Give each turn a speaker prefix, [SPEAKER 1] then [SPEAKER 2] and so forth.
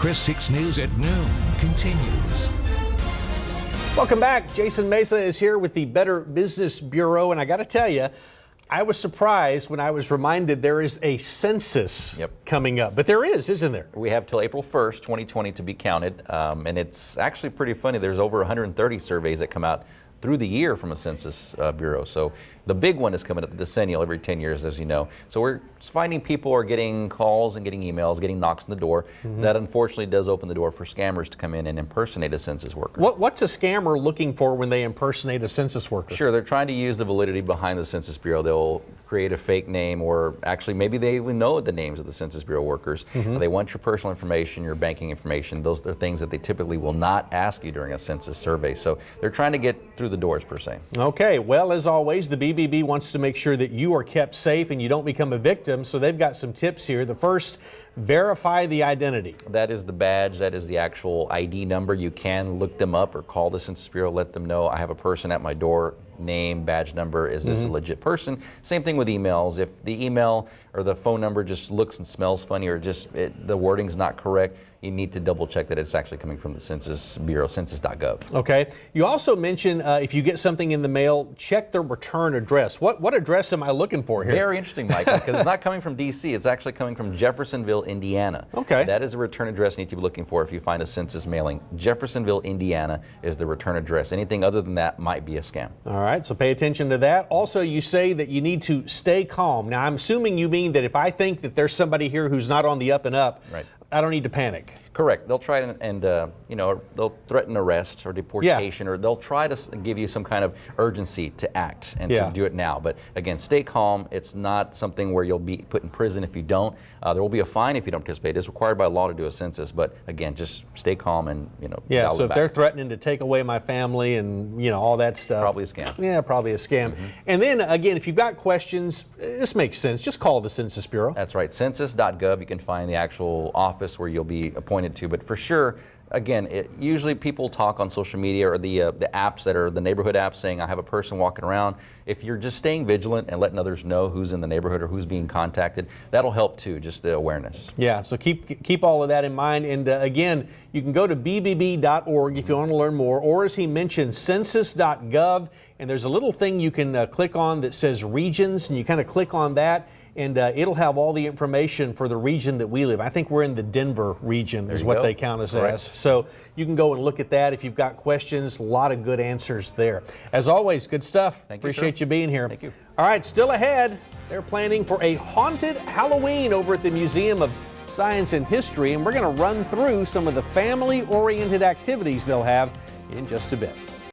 [SPEAKER 1] Chris 6 News at noon continues.
[SPEAKER 2] Welcome back. Jason Mesa is here with the Better Business Bureau, and I got to tell you, I was surprised when I was reminded there is a census coming up. But there is, isn't there?
[SPEAKER 3] We have till April 1st, 2020 to be counted, and it's actually pretty funny. There's over 130 surveys that come out through the year from a Census Bureau. So the big one is coming up, the decennial, every 10 years, as you know. So we're finding people are getting calls and getting emails, getting knocks on the door. That unfortunately does open the door for scammers to come in and impersonate a census worker.
[SPEAKER 2] What's a scammer looking for when they impersonate a census worker?
[SPEAKER 3] Sure, they're trying to use the validity behind the Census Bureau. They'll create a fake name, or actually maybe they even know the names of the Census Bureau workers. They want your personal information, your banking information. Those are things that they typically will not ask you during a census survey. So they're trying to get through the doors, per se.
[SPEAKER 2] Okay, well, as always, the BBB wants to make sure that you are kept safe and you don't become a victim, so they've got some tips here. The first, verify the identity.
[SPEAKER 3] That is the badge, that is the actual ID number. You can look them up or call the Census Bureau, let them know I have a person at my door, name, badge number, is this a legit person? Same thing with emails. If the email or the phone number just looks and smells funny, or just the wording's not correct, you need to double check that it's actually coming from the Census Bureau, census.gov.
[SPEAKER 2] Okay. You also mentioned if you get something in the mail, check the return address. What address am I looking for here?
[SPEAKER 3] Very interesting, Michael, because it's not coming from D.C. It's actually coming from Jeffersonville, Indiana.
[SPEAKER 2] Okay.
[SPEAKER 3] That is a return address you need to be looking for if you find a census mailing. Jeffersonville, Indiana is the return address. Anything other than that might be a scam.
[SPEAKER 2] All right, so pay attention to that. Also, you say that you need to stay calm. Now, I'm assuming you mean that if I think that there's somebody here who's not on the up and up,
[SPEAKER 3] right,
[SPEAKER 2] I don't need to panic.
[SPEAKER 3] Correct. They'll try and they'll threaten arrest or deportation, or they'll try to give you some kind of urgency to act and to do it now. But again, stay calm. It's not something where you'll be put in prison if you don't. There will be a fine if you don't participate. It's required by law to do a census, but again, just stay calm and
[SPEAKER 2] Yeah. So if they're threatening to take away my family and all that stuff,
[SPEAKER 3] probably a scam.
[SPEAKER 2] Yeah, probably a scam. And then again, if you've got questions, this makes sense. Just call the Census Bureau.
[SPEAKER 3] That's right. Census.gov. You can find the actual office where you'll be appointed to, but for sure, again, usually people talk on social media or the apps that are the neighborhood apps saying I have a person walking around. If you're just staying vigilant and letting others know who's in the neighborhood or who's being contacted, that'll help too, just the awareness.
[SPEAKER 2] Yeah, so keep all of that in mind. And again, you can go to bbb.org if you want to learn more, or as he mentioned, census.gov, and there's a little thing you can click on that says regions, and you kind of click on that, and it'll have all the information for the region that we live. I think we're in the Denver region is what they count us as. So you can go and look at that if you've got questions. A lot of good answers there. As always, good stuff. Appreciate you being here.
[SPEAKER 3] Thank you.
[SPEAKER 2] All right, still ahead, they're planning for a haunted Halloween over at the Museum of Science and History, and we're going to run through some of the family-oriented activities they'll have in just a bit.